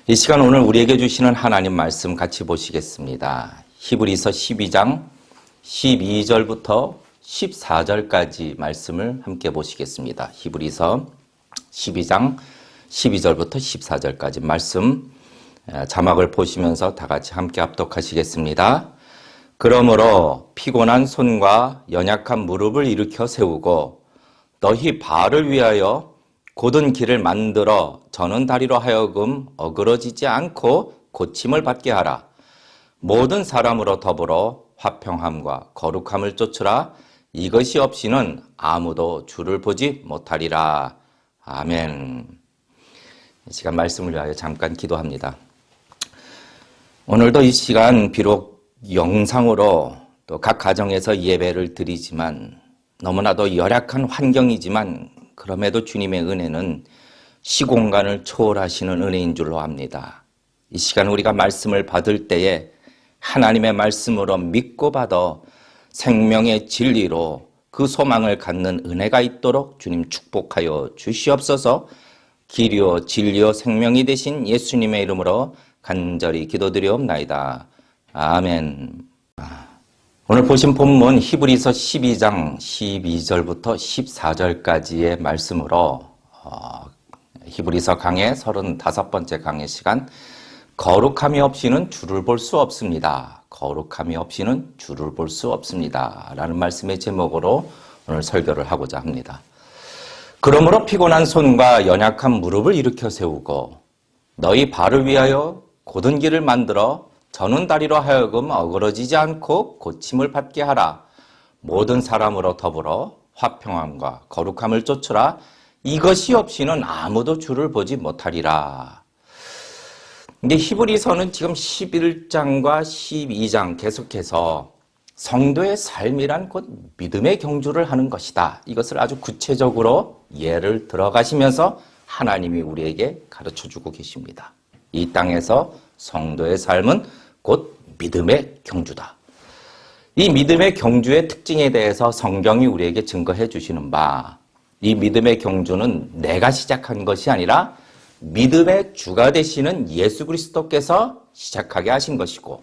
이 시간 오늘 우리에게 주시는 하나님 말씀 같이 보시겠습니다. 히브리서 12장 12절부터 14절까지 말씀을 함께 보시겠습니다. 히브리서 12장 12절부터 14절까지 말씀 자막을 보시면서 다 같이 함께 합독하시겠습니다. 그러므로 피곤한 손과 연약한 무릎을 일으켜 세우고 너희 발을 위하여 곧은 길을 만들어 저는 다리로 하여금 어그러지지 않고 고침을 받게 하라. 모든 사람으로 더불어 화평함과 거룩함을 쫓으라. 이것이 없이는 아무도 주를 보지 못하리라. 아멘. 이 시간 말씀을 위하여 잠깐 기도합니다. 오늘도 이 시간 비록 영상으로 또 각 가정에서 예배를 드리지만 너무나도 열악한 환경이지만 그럼에도 주님의 은혜는 시공간을 초월하시는 은혜인 줄로 압니다. 이 시간 우리가 말씀을 받을 때에 하나님의 말씀으로 믿고 받아 생명의 진리로 그 소망을 갖는 은혜가 있도록 주님 축복하여 주시옵소서. 길이요 진리요 생명이 되신 예수님의 이름으로 간절히 기도드리옵나이다. 아멘. 오늘 보신 본문 히브리서 12장 12절부터 14절까지의 말씀으로 히브리서 강의 35번째 강의 시간 거룩함이 없이는 주를 볼 수 없습니다. 거룩함이 없이는 주를 볼 수 없습니다. 라는 말씀의 제목으로 오늘 설교를 하고자 합니다. 그러므로 피곤한 손과 연약한 무릎을 일으켜 세우고 너희 발을 위하여 곧은 길을 만들어 저는 다리로 하여금 어그러지지 않고 고침을 받게 하라. 모든 사람으로 더불어 화평함과 거룩함을 쫓으라. 이것이 없이는 아무도 주를 보지 못하리라. 근데 히브리서는 지금 11장과 12장 계속해서 성도의 삶이란 곧 믿음의 경주를 하는 것이다. 이것을 아주 구체적으로 예를 들어가시면서 하나님이 우리에게 가르쳐주고 계십니다. 이 땅에서 성도의 삶은 곧 믿음의 경주다. 이 믿음의 경주의 특징에 대해서 성경이 우리에게 증거해 주시는 바, 이 믿음의 경주는 내가 시작한 것이 아니라 믿음의 주가 되시는 예수 그리스도께서 시작하게 하신 것이고,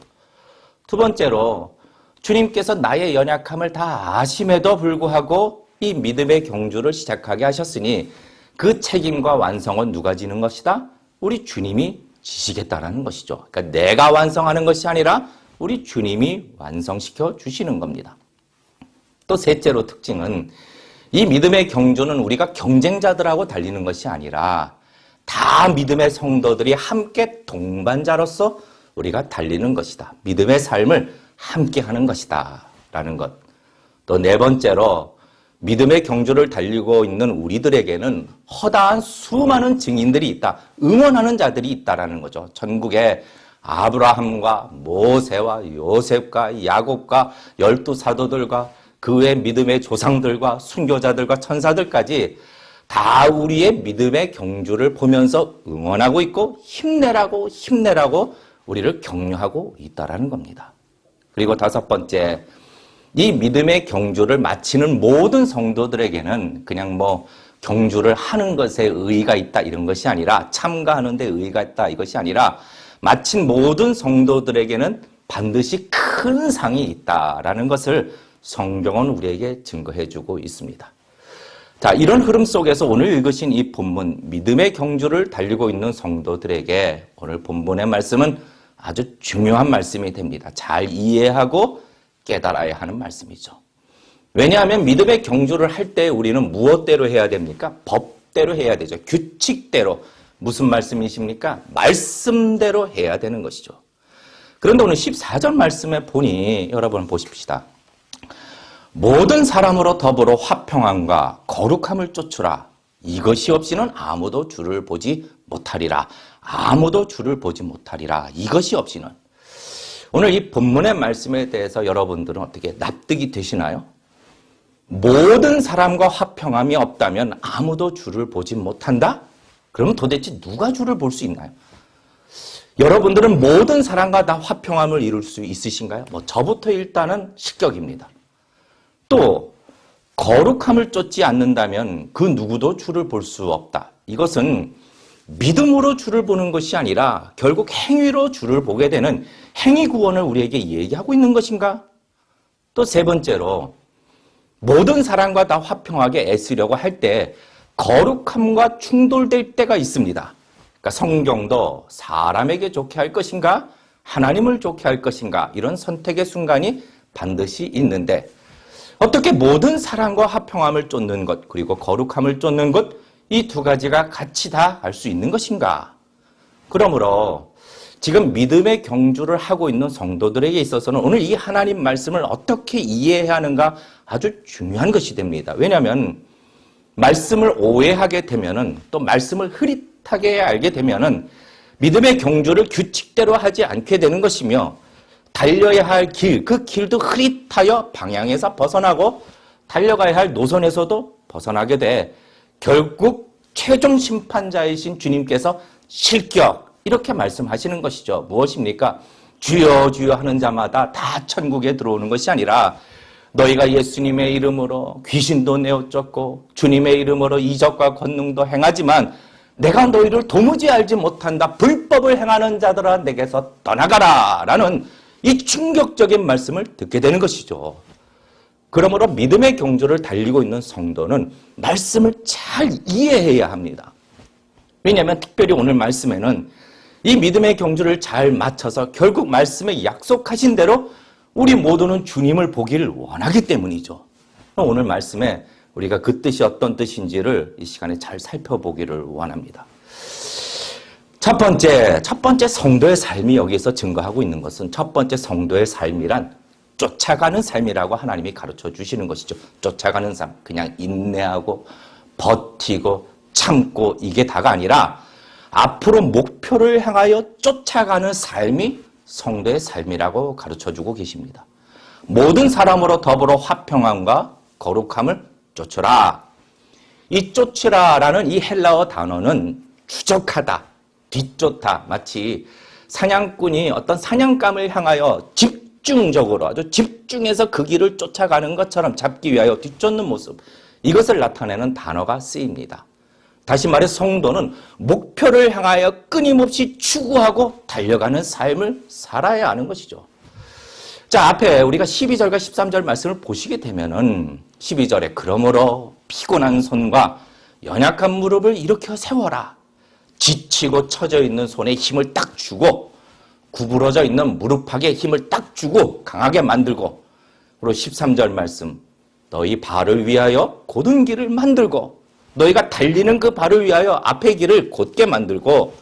두 번째로 주님께서 나의 연약함을 다 아심에도 불구하고 이 믿음의 경주를 시작하게 하셨으니 그 책임과 완성은 누가 지는 것이다? 우리 주님이 지시겠다라는 것이죠. 그러니까 내가 완성하는 것이 아니라 우리 주님이 완성시켜 주시는 겁니다. 또 셋째로 특징은 이 믿음의 경주는 우리가 경쟁자들하고 달리는 것이 아니라 다 믿음의 성도들이 함께 동반자로서 우리가 달리는 것이다. 믿음의 삶을 함께 하는 것이다. 라는 것. 또 네 번째로 믿음의 경주를 달리고 있는 우리들에게는 허다한 수많은 증인들이 있다. 응원하는 자들이 있다라는 거죠. 전국에 아브라함과 모세와 요셉과 야곱과 12사도들과 그 외 믿음의 조상들과 순교자들과 천사들까지 다 우리의 믿음의 경주를 보면서 응원하고 있고 힘내라고 우리를 격려하고 있다라는 겁니다. 그리고 다섯 번째, 이 믿음의 경주를 마치는 모든 성도들에게는 그냥 경주를 하는 것에 의의가 있다 이런 것이 아니라 참가하는 데 의의가 있다 이것이 아니라 마친 모든 성도들에게는 반드시 큰 상이 있다라는 것을 성경은 우리에게 증거해 주고 있습니다. 자, 이런 흐름 속에서 오늘 읽으신 이 본문 믿음의 경주를 달리고 있는 성도들에게 오늘 본문의 말씀은 아주 중요한 말씀이 됩니다. 잘 이해하고 깨달아야 하는 말씀이죠. 왜냐하면 믿음의 경주를 할 때 우리는 무엇대로 해야 됩니까? 법대로 해야 되죠. 규칙대로. 무슨 말씀이십니까? 말씀대로 해야 되는 것이죠. 그런데 오늘 14절 말씀에 보니 여러분 보십시다. 모든 사람으로 더불어 화평함과 거룩함을 쫓으라. 이것이 없이는 아무도 주를 보지 못하리라. 아무도 주를 보지 못하리라. 이것이 없이는. 오늘 이 본문의 말씀에 대해서 여러분들은 어떻게 납득이 되시나요? 모든 사람과 화평함이 없다면 아무도 주를 보지 못한다? 그러면 도대체 누가 주를 볼 수 있나요? 여러분들은 모든 사람과 다 화평함을 이룰 수 있으신가요? 저부터 일단은 실격입니다. 또 거룩함을 쫓지 않는다면 그 누구도 주를 볼 수 없다. 이것은 믿음으로 주를 보는 것이 아니라 결국 행위로 주를 보게 되는 행위 구원을 우리에게 얘기하고 있는 것인가? 또 세 번째로 모든 사람과 다 화평하게 애쓰려고 할 때 거룩함과 충돌될 때가 있습니다. 그러니까 성경도 사람에게 좋게 할 것인가? 하나님을 좋게 할 것인가? 이런 선택의 순간이 반드시 있는데 어떻게 모든 사랑과 화평함을 쫓는 것 그리고 거룩함을 쫓는 것 이 두 가지가 같이 다 할 수 있는 것인가? 그러므로 지금 믿음의 경주를 하고 있는 성도들에게 있어서는 오늘 이 하나님 말씀을 어떻게 이해해야 하는가 아주 중요한 것이 됩니다. 왜냐하면 말씀을 오해하게 되면은 또 말씀을 흐릿하게 알게 되면은 믿음의 경주를 규칙대로 하지 않게 되는 것이며 달려야 할 길, 그 길도 흐릿하여 방향에서 벗어나고 달려가야 할 노선에서도 벗어나게 돼 결국 최종 심판자이신 주님께서 실격 이렇게 말씀하시는 것이죠. 무엇입니까? 주여 주여 하는 자마다 다 천국에 들어오는 것이 아니라 너희가 예수님의 이름으로 귀신도 내어쫓고 주님의 이름으로 이적과 권능도 행하지만 내가 너희를 도무지 알지 못한다. 불법을 행하는 자들아 내게서 떠나가라 라는 이 충격적인 말씀을 듣게 되는 것이죠. 그러므로 믿음의 경주를 달리고 있는 성도는 말씀을 잘 이해해야 합니다. 왜냐하면 특별히 오늘 말씀에는 이 믿음의 경주를 잘 맞춰서 결국 말씀에 약속하신 대로 우리 모두는 주님을 보기를 원하기 때문이죠. 오늘 말씀에 우리가 그 뜻이 어떤 뜻인지를 이 시간에 잘 살펴보기를 원합니다. 첫 번째 성도의 삶이 여기서 증거하고 있는 것은 첫 번째 성도의 삶이란 쫓아가는 삶이라고 하나님이 가르쳐 주시는 것이죠. 쫓아가는 삶, 그냥 인내하고 버티고 참고 이게 다가 아니라 앞으로 목표를 향하여 쫓아가는 삶이 성도의 삶이라고 가르쳐주고 계십니다. 모든 사람으로 더불어 화평함과 거룩함을 쫓으라. 이 쫓으라라는 이 헬라어 단어는 추적하다, 뒤쫓다, 마치 사냥꾼이 어떤 사냥감을 향하여 집중적으로 아주 집중해서 그 길을 쫓아가는 것처럼 잡기 위하여 뒤쫓는 모습, 이것을 나타내는 단어가 쓰입니다. 다시 말해 성도는 목표를 향하여 끊임없이 추구하고 달려가는 삶을 살아야 하는 것이죠. 자, 앞에 우리가 12절과 13절 말씀을 보시게 되면은 12절에 그러므로 피곤한 손과 연약한 무릎을 일으켜 세워라. 지치고 처져 있는 손에 힘을 딱 주고 구부러져 있는 무릎팍에 힘을 딱 주고 강하게 만들고 그리고 13절 말씀 너희 발을 위하여 곧은 길을 만들고 너희가 달리는 그 발을 위하여 앞의 길을 곧게 만들고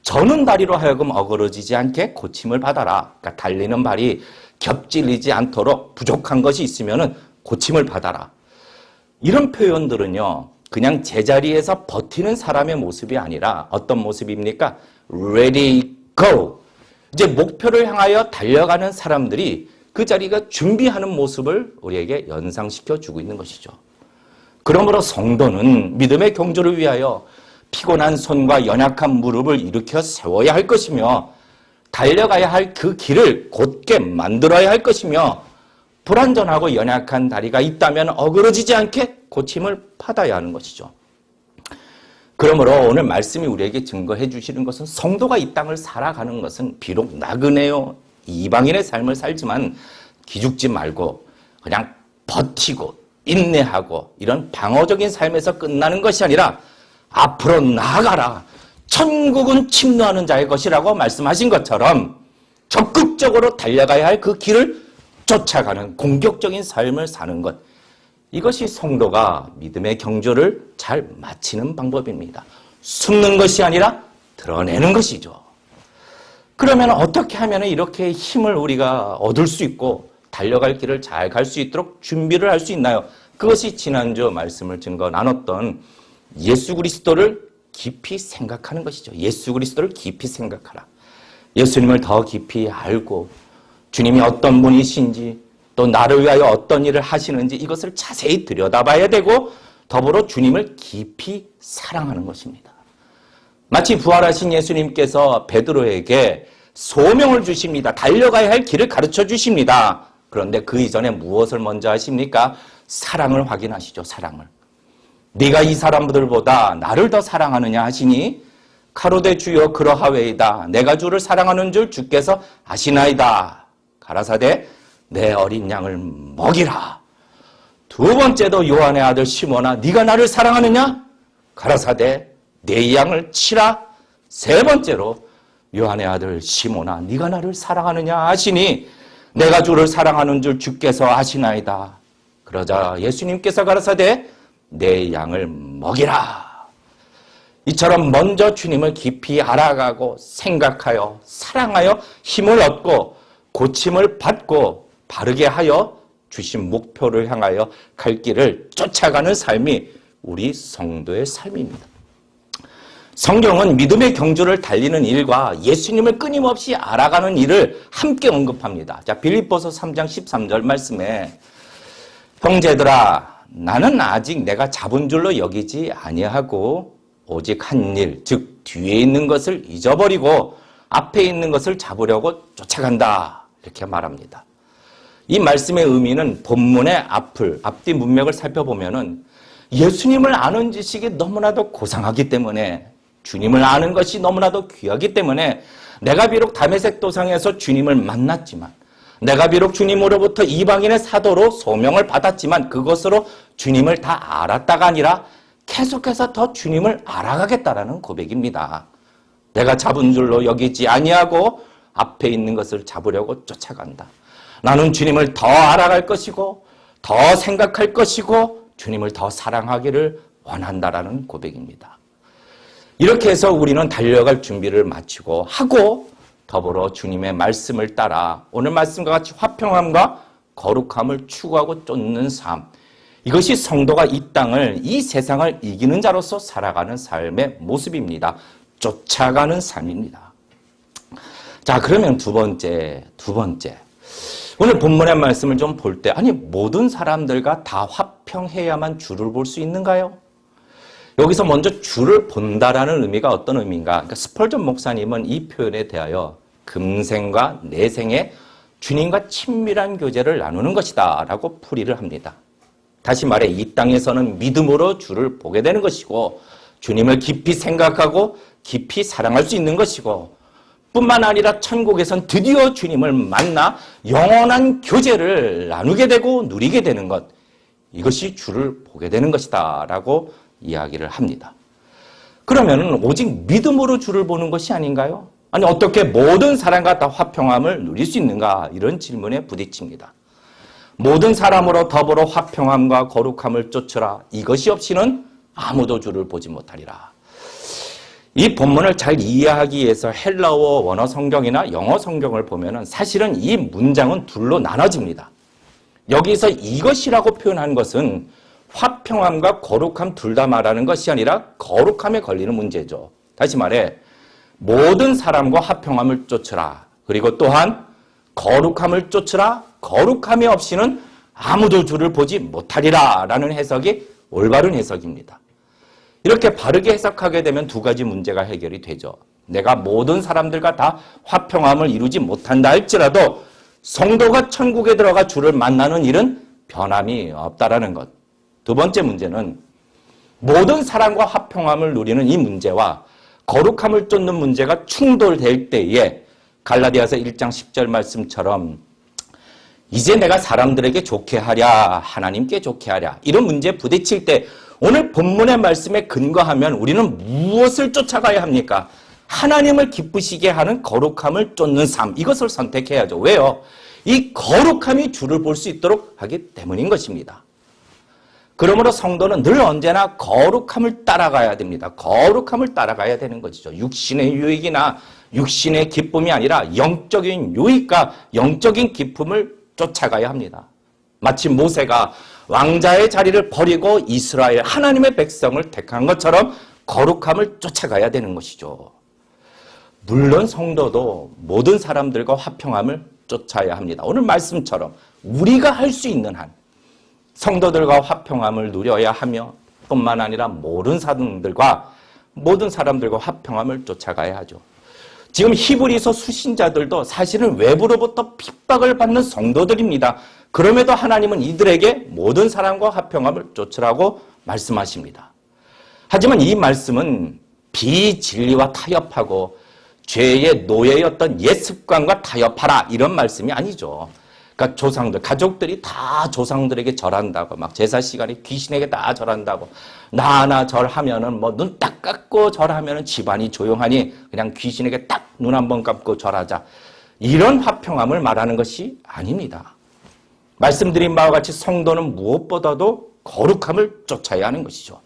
저는 다리로 하여금 어그러지지 않게 고침을 받아라. 그러니까 달리는 발이 겹질리지 않도록 부족한 것이 있으면 고침을 받아라. 이런 표현들은요. 그냥 제자리에서 버티는 사람의 모습이 아니라 어떤 모습입니까? Ready, go. 이제 목표를 향하여 달려가는 사람들이 그 자리가 준비하는 모습을 우리에게 연상시켜 주고 있는 것이죠. 그러므로 성도는 믿음의 경주를 위하여 피곤한 손과 연약한 무릎을 일으켜 세워야 할 것이며 달려가야 할 그 길을 곧게 만들어야 할 것이며 불완전하고 연약한 다리가 있다면 어그러지지 않게 고침을 받아야 하는 것이죠. 그러므로 오늘 말씀이 우리에게 증거해 주시는 것은 성도가 이 땅을 살아가는 것은 비록 나그네요 이방인의 삶을 살지만 기죽지 말고 그냥 버티고 인내하고 이런 방어적인 삶에서 끝나는 것이 아니라 앞으로 나아가라. 천국은 침노하는 자의 것이라고 말씀하신 것처럼 적극적으로 달려가야 할 그 길을 쫓아가는 공격적인 삶을 사는 것. 이것이 성도가 믿음의 경주를 잘 마치는 방법입니다. 숨는 것이 아니라 드러내는 것이죠. 그러면 어떻게 하면 이렇게 힘을 우리가 얻을 수 있고 달려갈 길을 잘 갈 수 있도록 준비를 할 수 있나요? 그것이 지난주 말씀을 증거 나눴던 예수 그리스도를 깊이 생각하는 것이죠. 예수 그리스도를 깊이 생각하라. 예수님을 더 깊이 알고 주님이 어떤 분이신지 또 나를 위하여 어떤 일을 하시는지 이것을 자세히 들여다봐야 되고 더불어 주님을 깊이 사랑하는 것입니다. 마치 부활하신 예수님께서 베드로에게 소명을 주십니다. 달려가야 할 길을 가르쳐 주십니다. 그런데 그 이전에 무엇을 먼저 하십니까? 사랑을 확인하시죠. 사랑을. 네가 이 사람들보다 나를 더 사랑하느냐 하시니 가로되 주여 그러하웨이다. 내가 주를 사랑하는 줄 주께서 아시나이다. 가라사대 내 어린 양을 먹이라. 두 번째도 요한의 아들 시몬아 네가 나를 사랑하느냐? 가라사대 내 양을 치라. 세 번째로 요한의 아들 시몬아 네가 나를 사랑하느냐 하시니 내가 주를 사랑하는 줄 주께서 아시나이다. 그러자 예수님께서 가라사대 내 양을 먹이라. 이처럼 먼저 주님을 깊이 알아가고 생각하여 사랑하여 힘을 얻고 고침을 받고 바르게 하여 주신 목표를 향하여 갈 길을 쫓아가는 삶이 우리 성도의 삶입니다. 성경은 믿음의 경주를 달리는 일과 예수님을 끊임없이 알아가는 일을 함께 언급합니다. 자, 빌립보서 3장 13절 말씀에 형제들아 나는 아직 내가 잡은 줄로 여기지 아니하고 오직 한 일, 즉 뒤에 있는 것을 잊어버리고 앞에 있는 것을 잡으려고 쫓아간다. 이렇게 말합니다. 이 말씀의 의미는 본문의 앞뒤 문맥을 살펴보면은 예수님을 아는 지식이 너무나도 고상하기 때문에 주님을 아는 것이 너무나도 귀하기 때문에 내가 비록 다메섹 도상에서 주님을 만났지만 내가 비록 주님으로부터 이방인의 사도로 소명을 받았지만 그것으로 주님을 다 알았다가 아니라 계속해서 더 주님을 알아가겠다라는 고백입니다. 내가 잡은 줄로 여기지 아니하고 앞에 있는 것을 잡으려고 쫓아간다. 나는 주님을 더 알아갈 것이고 더 생각할 것이고 주님을 더 사랑하기를 원한다라는 고백입니다. 이렇게 해서 우리는 달려갈 준비를 마치고 하고 더불어 주님의 말씀을 따라 오늘 말씀과 같이 화평함과 거룩함을 추구하고 쫓는 삶, 이것이 성도가 이 땅을, 이 세상을 이기는 자로서 살아가는 삶의 모습입니다. 쫓아가는 삶입니다. 자, 그러면 두 번째. 오늘 본문의 말씀을 좀 볼 때, 아니, 모든 사람들과 다 화평해야만 주를 볼 수 있는가요? 여기서 먼저 주를 본다라는 의미가 어떤 의미인가? 그러니까 스펄전 목사님은 이 표현에 대하여 금생과 내생에 주님과 친밀한 교제를 나누는 것이다 라고 풀이를 합니다. 다시 말해 이 땅에서는 믿음으로 주를 보게 되는 것이고 주님을 깊이 생각하고 깊이 사랑할 수 있는 것이고 뿐만 아니라 천국에선 드디어 주님을 만나 영원한 교제를 나누게 되고 누리게 되는 것, 이것이 주를 보게 되는 것이다 라고 이야기를 합니다. 그러면 오직 믿음으로 주를 보는 것이 아닌가요? 아니 어떻게 모든 사람과 다 화평함을 누릴 수 있는가? 이런 질문에 부딪힙니다. 모든 사람으로 더불어 화평함과 거룩함을 쫓으라. 이것이 없이는 아무도 주를 보지 못하리라. 이 본문을 잘 이해하기 위해서 헬라어 원어 성경이나 영어 성경을 보면은 사실은 이 문장은 둘로 나눠집니다. 여기서 이것이라고 표현한 것은 화평함과 거룩함 둘 다 말하는 것이 아니라 거룩함에 걸리는 문제죠. 다시 말해 모든 사람과 화평함을 쫓으라. 그리고 또한 거룩함을 쫓으라. 거룩함이 없이는 아무도 주를 보지 못하리라 라는 해석이 올바른 해석입니다. 이렇게 바르게 해석하게 되면 두 가지 문제가 해결이 되죠. 내가 모든 사람들과 다 화평함을 이루지 못한다 할지라도 성도가 천국에 들어가 주를 만나는 일은 변함이 없다라는 것. 두 번째 문제는 모든 사람과 화평함을 누리는 이 문제와 거룩함을 쫓는 문제가 충돌될 때에 갈라디아서 1장 10절 말씀처럼 이제 내가 사람들에게 좋게 하랴 하나님께 좋게 하랴 이런 문제에 부딪힐 때 오늘 본문의 말씀에 근거하면 우리는 무엇을 쫓아가야 합니까? 하나님을 기쁘시게 하는 거룩함을 쫓는 삶, 이것을 선택해야죠. 왜요? 이 거룩함이 주를 볼 수 있도록 하기 때문인 것입니다. 그러므로 성도는 늘 언제나 거룩함을 따라가야 됩니다. 거룩함을 따라가야 되는 것이죠. 육신의 유익이나 육신의 기쁨이 아니라 영적인 유익과 영적인 기쁨을 쫓아가야 합니다. 마치 모세가 왕자의 자리를 버리고 이스라엘 하나님의 백성을 택한 것처럼 거룩함을 쫓아가야 되는 것이죠. 물론 성도도 모든 사람들과 화평함을 쫓아야 합니다. 오늘 말씀처럼 우리가 할 수 있는 한 성도들과 화평함을 누려야 하며 뿐만 아니라 모든 사람들과 화평함을 쫓아가야 하죠. 지금 히브리서 수신자들도 사실은 외부로부터 핍박을 받는 성도들입니다. 그럼에도 하나님은 이들에게 모든 사람과 화평함을 쫓으라고 말씀하십니다. 하지만 이 말씀은 비진리와 타협하고 죄의 노예였던 옛 습관과 타협하라 이런 말씀이 아니죠. 그러니까 조상들, 가족들이 다 조상들에게 절한다고 막 제사 시간에 귀신에게 다 절한다고 나나 절하면은 뭐 눈 딱 감고 절하면은 집안이 조용하니 그냥 귀신에게 딱 눈 한 번 감고 절하자. 이런 화평함을 말하는 것이 아닙니다. 말씀드린 바와 같이 성도는 무엇보다도 거룩함을 쫓아야 하는 것이죠.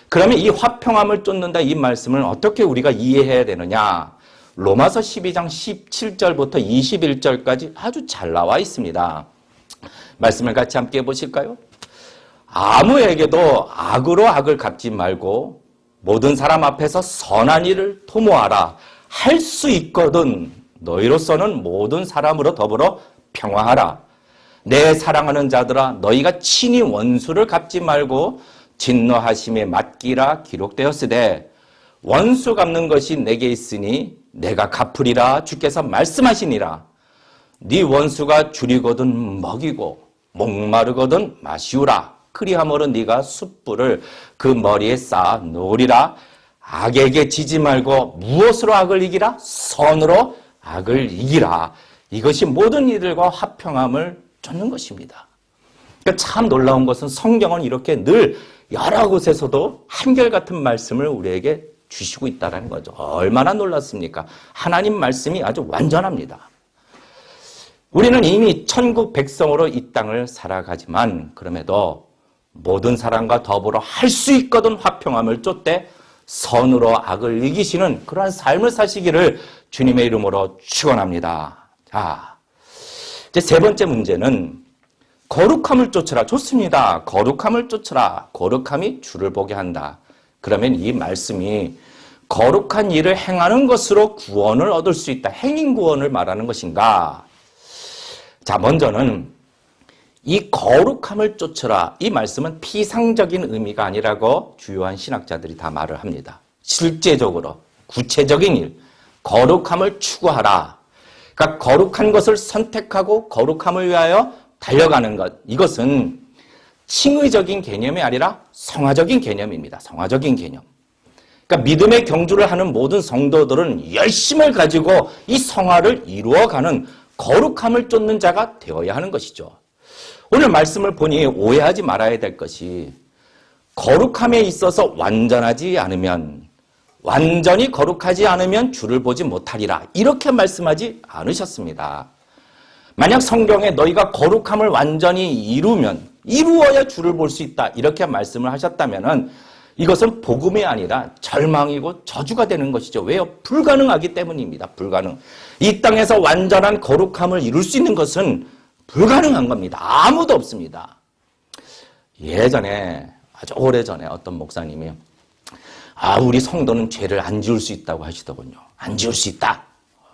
그러면 이 화평함을 쫓는다 이 말씀을 어떻게 우리가 이해해야 되느냐? 로마서 12장 17절부터 21절까지 아주 잘 나와 있습니다. 말씀을 같이 함께 보실까요? 아무에게도 악으로 악을 갚지 말고 모든 사람 앞에서 선한 일을 도모하라. 할 수 있거든 너희로서는 모든 사람으로 더불어 평화하라. 내 사랑하는 자들아 너희가 친히 원수를 갚지 말고 진노하심에 맡기라 기록되었으되 원수 갚는 것이 내게 있으니 내가 갚으리라 주께서 말씀하시니라. 네 원수가 줄이거든 먹이고 목마르거든 마시우라. 그리하므로 네가 숯불을 그 머리에 쌓아 놓으리라. 악에게 지지 말고 무엇으로 악을 이기라? 선으로 악을 이기라. 이것이 모든 이들과 화평함을 쫓는 것입니다. 그러니까 참 놀라운 것은 성경은 이렇게 늘 여러 곳에서도 한결같은 말씀을 우리에게 주시고 있다는 거죠. 얼마나 놀랐습니까? 하나님 말씀이 아주 완전합니다. 우리는 이미 천국 백성으로 이 땅을 살아가지만 그럼에도 모든 사람과 더불어 할 수 있거든 화평함을 쫓되 선으로 악을 이기시는 그러한 삶을 사시기를 주님의 이름으로 축원합니다. 자, 이제 세 번째 문제는 거룩함을 쫓으라. 좋습니다. 거룩함을 쫓으라. 거룩함이 주를 보게 한다. 그러면 이 말씀이 거룩한 일을 행하는 것으로 구원을 얻을 수 있다. 행인 구원을 말하는 것인가? 자, 먼저는 이 거룩함을 쫓으라. 이 말씀은 피상적인 의미가 아니라고 주요한 신학자들이 다 말을 합니다. 실제적으로 구체적인 일, 거룩함을 추구하라. 그러니까 거룩한 것을 선택하고 거룩함을 위하여 달려가는 것. 이것은 칭의적인 개념이 아니라 성화적인 개념입니다. 성화적인 개념. 그러니까 믿음의 경주를 하는 모든 성도들은 열심을 가지고 이 성화를 이루어가는 거룩함을 쫓는 자가 되어야 하는 것이죠. 오늘 말씀을 보니 오해하지 말아야 될 것이 거룩함에 있어서 완전하지 않으면 완전히 거룩하지 않으면 주를 보지 못하리라. 이렇게 말씀하지 않으셨습니다. 만약 성경에 너희가 거룩함을 완전히 이루어야 주를 볼 수 있다. 이렇게 말씀을 하셨다면 이것은 복음이 아니라 절망이고 저주가 되는 것이죠. 왜요? 불가능하기 때문입니다. 불가능. 이 땅에서 완전한 거룩함을 이룰 수 있는 것은 불가능한 겁니다. 아무도 없습니다. 예전에 아주 오래전에 어떤 목사님이 우리 성도는 죄를 안 지을 수 있다고 하시더군요. 안 지을 수 있다.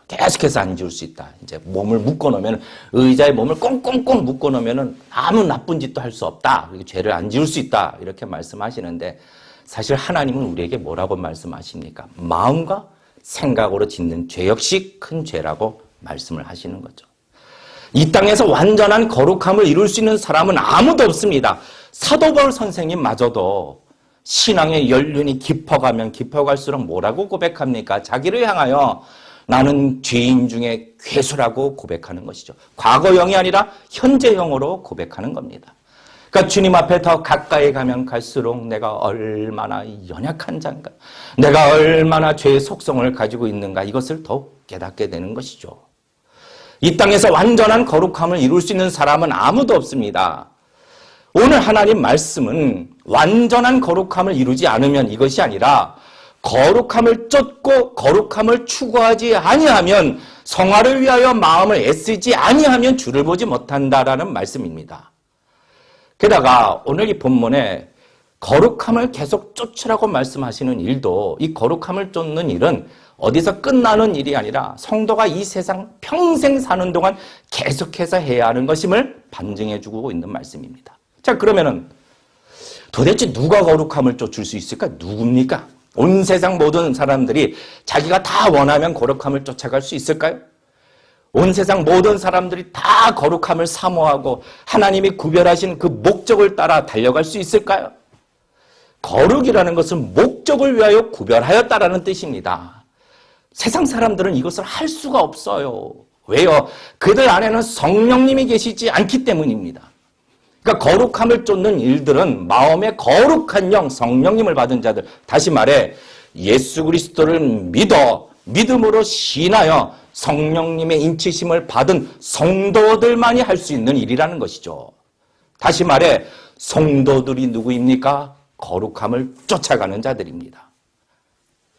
계속해서 안 지을 수 있다. 이제 몸을 묶어놓으면 의자에 몸을 꽁꽁꽁 묶어놓으면 아무 나쁜 짓도 할 수 없다. 죄를 안 지을 수 있다. 이렇게 말씀하시는데 사실 하나님은 우리에게 뭐라고 말씀하십니까? 마음과 생각으로 짓는 죄 역시 큰 죄라고 말씀을 하시는 거죠. 이 땅에서 완전한 거룩함을 이룰 수 있는 사람은 아무도 없습니다. 사도 바울 선생님마저도 신앙의 연륜이 깊어가면 깊어갈수록 뭐라고 고백합니까? 자기를 향하여 나는 죄인 중에 괴수라고 고백하는 것이죠. 과거형이 아니라 현재형으로 고백하는 겁니다. 그러니까 주님 앞에 더 가까이 가면 갈수록 내가 얼마나 연약한 자인가, 내가 얼마나 죄의 속성을 가지고 있는가, 이것을 더욱 깨닫게 되는 것이죠. 이 땅에서 완전한 거룩함을 이룰 수 있는 사람은 아무도 없습니다. 오늘 하나님 말씀은 완전한 거룩함을 이루지 않으면 이것이 아니라 거룩함을 쫓고 거룩함을 추구하지 아니하면, 성화를 위하여 마음을 애쓰지 아니하면 주를 보지 못한다라는 말씀입니다. 게다가 오늘 이 본문에 거룩함을 계속 쫓으라고 말씀하시는 일도, 이 거룩함을 쫓는 일은 어디서 끝나는 일이 아니라 성도가 이 세상 평생 사는 동안 계속해서 해야 하는 것임을 반증해 주고 있는 말씀입니다. 자, 그러면은 도대체 누가 거룩함을 쫓을 수 있을까? 누굽니까? 온 세상 모든 사람들이 자기가 다 원하면 거룩함을 쫓아갈 수 있을까요? 온 세상 모든 사람들이 다 거룩함을 사모하고 하나님이 구별하신 그 목적을 따라 달려갈 수 있을까요? 거룩이라는 것은 목적을 위하여 구별하였다라는 뜻입니다. 세상 사람들은 이것을 할 수가 없어요. 왜요? 그들 안에는 성령님이 계시지 않기 때문입니다. 그러니까 거룩함을 쫓는 일들은 마음에 거룩한 영, 성령님을 받은 자들, 다시 말해 예수 그리스도를 믿음으로 신하여 성령님의 인치심을 받은 성도들만이 할 수 있는 일이라는 것이죠. 다시 말해 성도들이 누구입니까? 거룩함을 쫓아가는 자들입니다.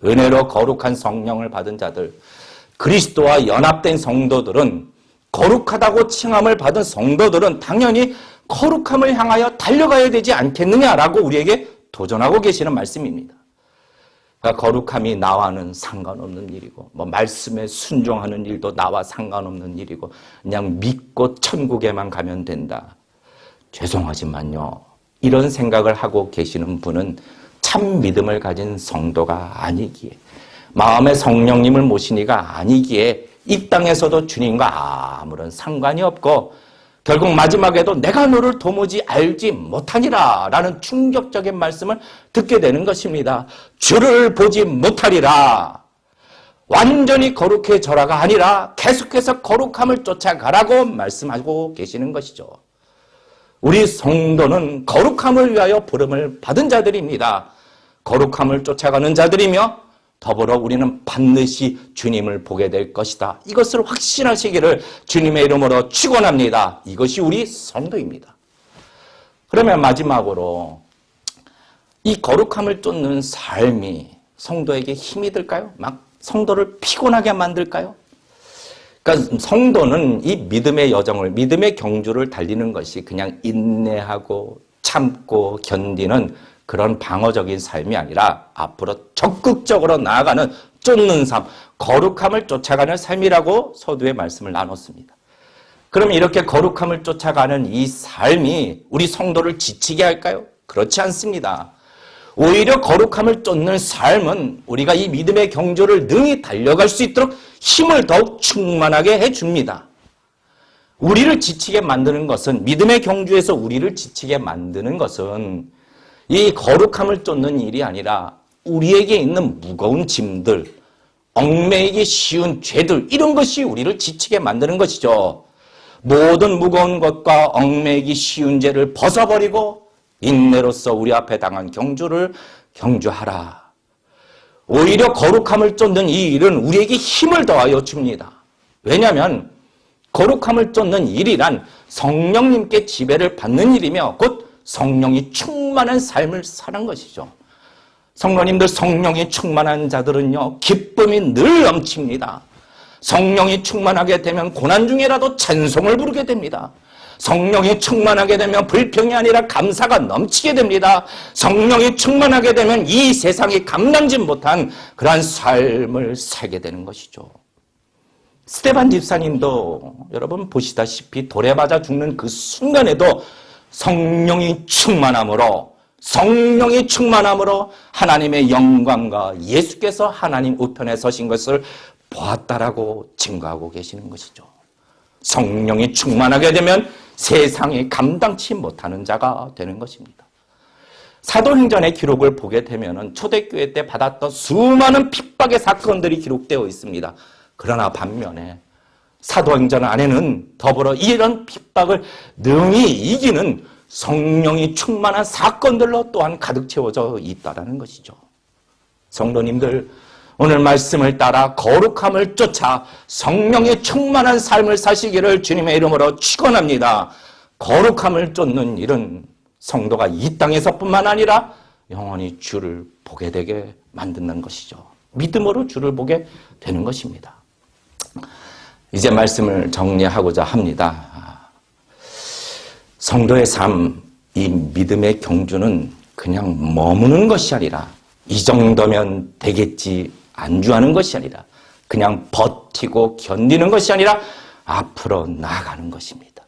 은혜로 거룩한 성령을 받은 자들, 그리스도와 연합된 성도들은, 거룩하다고 칭함을 받은 성도들은 당연히 거룩함을 향하여 달려가야 되지 않겠느냐라고 우리에게 도전하고 계시는 말씀입니다. 그러니까 거룩함이 나와는 상관없는 일이고, 말씀에 순종하는 일도 나와 상관없는 일이고, 그냥 믿고 천국에만 가면 된다. 죄송하지만요, 이런 생각을 하고 계시는 분은 참 믿음을 가진 성도가 아니기에, 마음에 성령님을 모시니가 아니기에 이 땅에서도 주님과 아무런 상관이 없고 결국 마지막에도 내가 너를 도무지 알지 못하니라 라는 충격적인 말씀을 듣게 되는 것입니다. 주를 보지 못하리라. 완전히 거룩해져라가 아니라 계속해서 거룩함을 쫓아가라고 말씀하고 계시는 것이죠. 우리 성도는 거룩함을 위하여 부름을 받은 자들입니다. 거룩함을 쫓아가는 자들이며 더불어 우리는 반드시 주님을 보게 될 것이다. 이것을 확신하시기를 주님의 이름으로 축원합니다. 이것이 우리 성도입니다. 그러면 마지막으로 이 거룩함을 쫓는 삶이 성도에게 힘이 들까요? 막 성도를 피곤하게 만들까요? 그러니까 성도는 이 믿음의 여정을, 믿음의 경주를 달리는 것이 그냥 인내하고 참고 견디는 그런 방어적인 삶이 아니라 앞으로 적극적으로 나아가는 쫓는 삶, 거룩함을 쫓아가는 삶이라고 서두에 말씀을 나눴습니다. 그럼 이렇게 거룩함을 쫓아가는 이 삶이 우리 성도를 지치게 할까요? 그렇지 않습니다. 오히려 거룩함을 쫓는 삶은 우리가 이 믿음의 경주를 능히 달려갈 수 있도록 힘을 더욱 충만하게 해줍니다. 우리를 지치게 만드는 것은, 믿음의 경주에서 우리를 지치게 만드는 것은 이 거룩함을 쫓는 일이 아니라 우리에게 있는 무거운 짐들, 얽매이기 쉬운 죄들, 이런 것이 우리를 지치게 만드는 것이죠. 모든 무거운 것과 얽매이기 쉬운 죄를 벗어버리고 인내로서 우리 앞에 당한 경주를 경주하라. 오히려 거룩함을 쫓는 이 일은 우리에게 힘을 더하여 줍니다. 왜냐하면 거룩함을 쫓는 일이란 성령님께 지배를 받는 일이며 곧 성령이 충만한 삶을 사는 것이죠. 성도님들, 성령이 충만한 자들은요, 기쁨이 늘 넘칩니다. 성령이 충만하게 되면 고난 중에라도 찬송을 부르게 됩니다. 성령이 충만하게 되면 불평이 아니라 감사가 넘치게 됩니다. 성령이 충만하게 되면 이 세상이 감당지 못한 그러한 삶을 살게 되는 것이죠. 스데반 집사님도 여러분 보시다시피 돌에 맞아 죽는 그 순간에도 성령이 충만함으로 하나님의 영광과 예수께서 하나님 우편에 서신 것을 보았다라고 증거하고 계시는 것이죠. 성령이 충만하게 되면 세상이 감당치 못하는 자가 되는 것입니다. 사도행전의 기록을 보게 되면 초대교회 때 받았던 수많은 핍박의 사건들이 기록되어 있습니다. 그러나 반면에 사도행전 안에는 더불어 이런 핍박을 능히 이기는 성령이 충만한 사건들로 또한 가득 채워져 있다는 것이죠. 성도님들, 오늘 말씀을 따라 거룩함을 쫓아 성령의 충만한 삶을 사시기를 주님의 이름으로 축원합니다. 거룩함을 쫓는 일은 성도가 이 땅에서뿐만 아니라 영원히 주를 보게 되게 만드는 것이죠. 믿음으로 주를 보게 되는 것입니다. 이제 말씀을 정리하고자 합니다. 성도의 삶, 이 믿음의 경주는 그냥 머무는 것이 아니라 이 정도면 되겠지 안주하는 것이 아니라 그냥 버티고 견디는 것이 아니라 앞으로 나아가는 것입니다.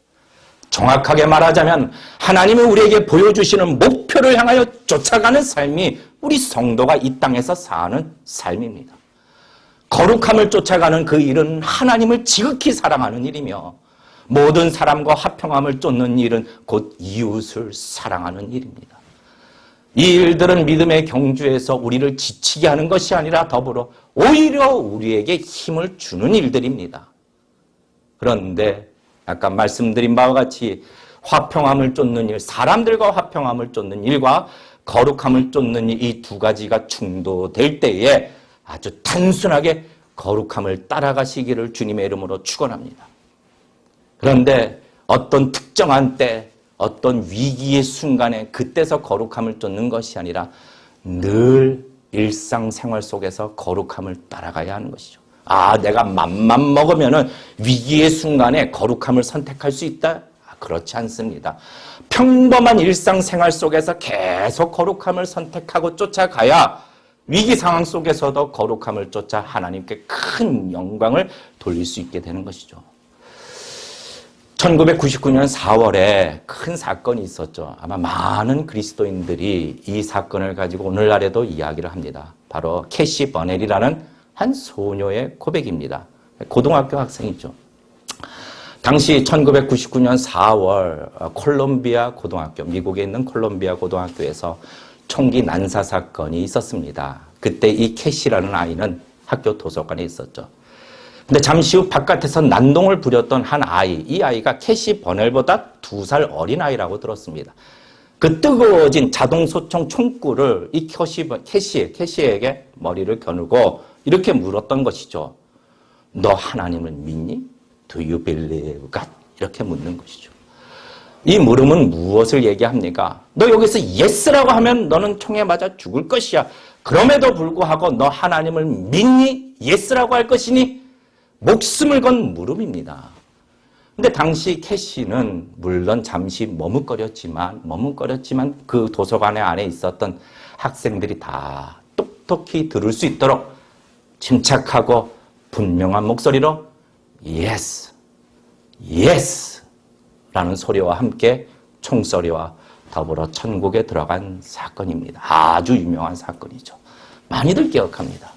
정확하게 말하자면 하나님이 우리에게 보여주시는 목표를 향하여 쫓아가는 삶이 우리 성도가 이 땅에서 사는 삶입니다. 거룩함을 쫓아가는 그 일은 하나님을 지극히 사랑하는 일이며 모든 사람과 화평함을 쫓는 일은 곧 이웃을 사랑하는 일입니다. 이 일들은 믿음의 경주에서 우리를 지치게 하는 것이 아니라 더불어 오히려 우리에게 힘을 주는 일들입니다. 그런데 아까 말씀드린 바와 같이 화평함을 쫓는 일, 사람들과 화평함을 쫓는 일과 거룩함을 쫓는 일, 이 두 가지가 충돌될 때에 아주 단순하게 거룩함을 따라가시기를 주님의 이름으로 축원합니다. 그런데 어떤 특정한 때, 어떤 위기의 순간에 그때서 거룩함을 쫓는 것이 아니라 늘 일상생활 속에서 거룩함을 따라가야 하는 것이죠. 내가 맘만 먹으면은 위기의 순간에 거룩함을 선택할 수 있다? 그렇지 않습니다. 평범한 일상생활 속에서 계속 거룩함을 선택하고 쫓아가야 위기 상황 속에서도 거룩함을 쫓아 하나님께 큰 영광을 돌릴 수 있게 되는 것이죠. 1999년 4월에 큰 사건이 있었죠. 아마 많은 그리스도인들이 이 사건을 가지고 오늘날에도 이야기를 합니다. 바로 캐시 버넬이라는 한 소녀의 고백입니다. 고등학교 학생이죠. 당시 1999년 4월 콜롬비아 고등학교, 미국에 있는 콜롬비아 고등학교에서 총기 난사 사건이 있었습니다. 그때 이 캐시라는 아이는 학교 도서관에 있었죠. 근데 잠시 후 바깥에서 난동을 부렸던 한 아이, 이 아이가 캐시 버넬보다 2살 어린 아이라고 들었습니다. 그 뜨거워진 자동소총 총구를 이 캐시에게 머리를 겨누고 이렇게 물었던 것이죠. 너 하나님을 믿니? Do you believe God? 이렇게 묻는 것이죠. 이 물음은 무엇을 얘기합니까? 너 여기서 yes라고 하면 너는 총에 맞아 죽을 것이야. 그럼에도 불구하고 너 하나님을 믿니? yes라고 할 것이니? 목숨을 건 물음입니다. 근데 당시 캐시는 물론 잠시 머뭇거렸지만 그 도서관에 안에 있었던 학생들이 다 똑똑히 들을 수 있도록 침착하고 분명한 목소리로 Yes, Yes 라는 소리와 함께 총소리와 더불어 천국에 들어간 사건입니다. 아주 유명한 사건이죠. 많이들 기억합니다.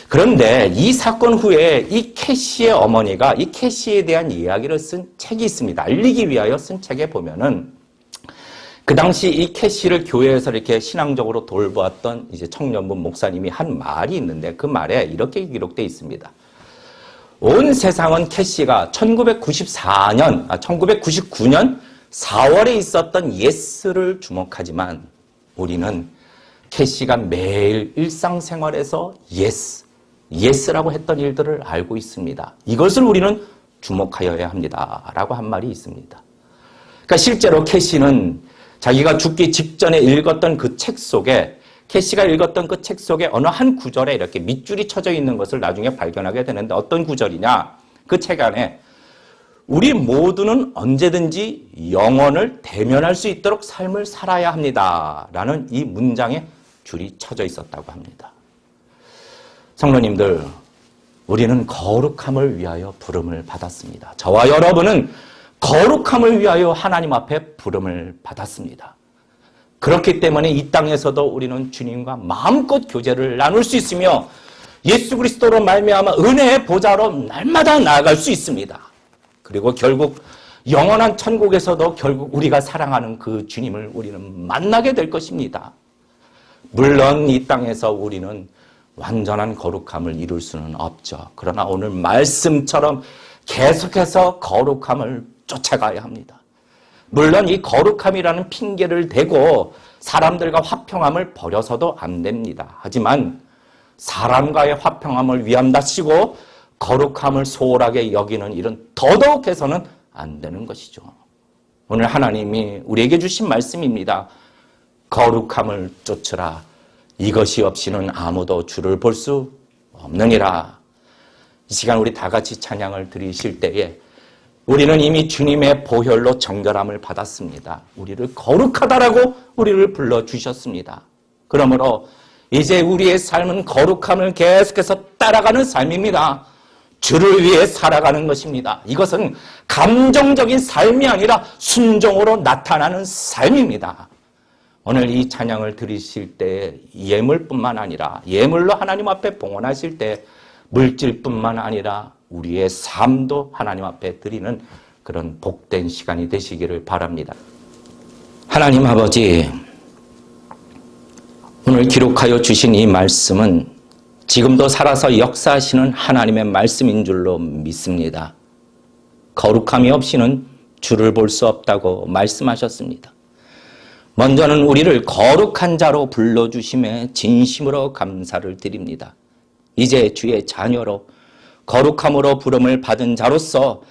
그런데 이 사건 후에 이 캐시의 어머니가 이 캐시에 대한 이야기를 쓴 책이 있습니다. 알리기 위하여 쓴 책에 보면은 그 당시 이 캐시를 교회에서 이렇게 신앙적으로 돌보았던 이제 청년부 목사님이 한 말이 있는데 그 말에 이렇게 기록되어 있습니다. 온 세상은 캐시가 1999년 4월에 있었던 예스를 주목하지만 우리는 캐시가 매일 일상생활에서 예스라고 했던 일들을 알고 있습니다. 이것을 우리는 주목하여야 합니다. 라고 한 말이 있습니다. 그러니까 실제로 캐시는 자기가 죽기 직전에 읽었던 그 책 속에 캐시가 읽었던 그 책 속에 어느 한 구절에 이렇게 밑줄이 쳐져 있는 것을 나중에 발견하게 되는데 어떤 구절이냐? 그 책 안에 우리 모두는 언제든지 영원을 대면할 수 있도록 삶을 살아야 합니다. 라는 이 문장에 줄이 쳐져 있었다고 합니다. 성도님들, 우리는 거룩함을 위하여 부름을 받았습니다. 저와 여러분은 거룩함을 위하여 하나님 앞에 부름을 받았습니다. 그렇기 때문에 이 땅에서도 우리는 주님과 마음껏 교제를 나눌 수 있으며 예수 그리스도로 말미암아 은혜의 보좌로 날마다 나아갈 수 있습니다. 그리고 결국 영원한 천국에서도 결국 우리가 사랑하는 그 주님을 우리는 만나게 될 것입니다. 물론 이 땅에서 우리는 완전한 거룩함을 이룰 수는 없죠. 그러나 오늘 말씀처럼 계속해서 거룩함을 쫓아가야 합니다. 물론 이 거룩함이라는 핑계를 대고 사람들과 화평함을 버려서도 안 됩니다. 하지만 사람과의 화평함을 위함다시고 거룩함을 소홀하게 여기는 일은 더더욱 해서는 안 되는 것이죠. 오늘 하나님이 우리에게 주신 말씀입니다. 거룩함을 쫓으라. 이것이 없이는 아무도 주를 볼 수 없느니라. 이 시간 우리 다 같이 찬양을 드리실 때에 우리는 이미 주님의 보혈로 정결함을 받았습니다. 우리를 거룩하다라고 우리를 불러주셨습니다. 그러므로 이제 우리의 삶은 거룩함을 계속해서 따라가는 삶입니다. 주를 위해 살아가는 것입니다. 이것은 감정적인 삶이 아니라 순종으로 나타나는 삶입니다. 오늘 이 찬양을 드리실 때 예물뿐만 아니라 예물로 하나님 앞에 봉헌하실 때 물질뿐만 아니라 우리의 삶도 하나님 앞에 드리는 그런 복된 시간이 되시기를 바랍니다. 하나님 아버지, 오늘 기록하여 주신 이 말씀은 지금도 살아서 역사하시는 하나님의 말씀인 줄로 믿습니다. 거룩함이 없이는 주를 볼 수 없다고 말씀하셨습니다. 먼저는 우리를 거룩한 자로 불러주심에 진심으로 감사를 드립니다. 이제 주의 자녀로 거룩함으로 부름을 받은 자로서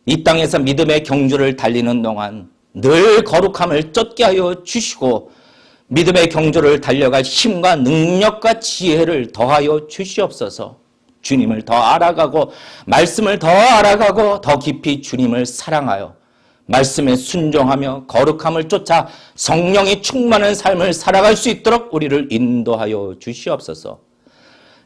이 땅에서 믿음의 경주를 달리는 동안 늘 거룩함을 쫓게 하여 주시고 믿음의 경주를 달려갈 힘과 능력과 지혜를 더하여 주시옵소서. 주님을 더 알아가고 말씀을 더 알아가고 더 깊이 주님을 사랑하여 말씀에 순종하며 거룩함을 쫓아 성령이 충만한 삶을 살아갈 수 있도록 우리를 인도하여 주시옵소서.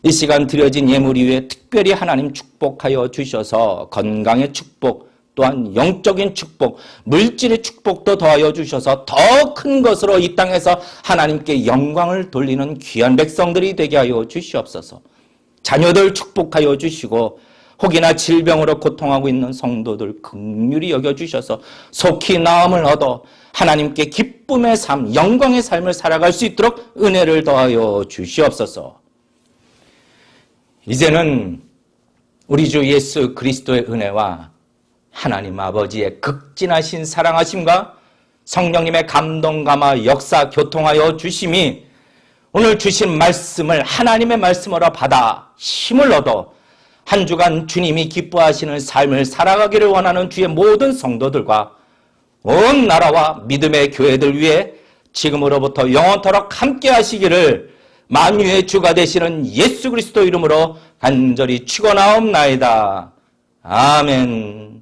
이 시간 드려진 예물 위에 특별히 하나님 축복하여 주셔서 건강의 축복, 또한 영적인 축복, 물질의 축복도 더하여 주셔서 더 큰 것으로 이 땅에서 하나님께 영광을 돌리는 귀한 백성들이 되게 하여 주시옵소서. 자녀들 축복하여 주시고 혹이나 질병으로 고통하고 있는 성도들 긍휼히 여겨주셔서 속히 나음을 얻어 하나님께 기쁨의 삶, 영광의 삶을 살아갈 수 있도록 은혜를 더하여 주시옵소서. 이제는 우리 주 예수 그리스도의 은혜와 하나님 아버지의 극진하신 사랑하심과 성령님의 감동, 감화, 역사, 교통하여 주심이 오늘 주신 말씀을 하나님의 말씀으로 받아 힘을 얻어 한 주간 주님이 기뻐하시는 삶을 살아가기를 원하는 주의 모든 성도들과 온 나라와 믿음의 교회들 위해 지금으로부터 영원토록 함께 하시기를 만유의 주가 되시는 예수 그리스도 이름으로 간절히 축원하옵나이다. 아멘.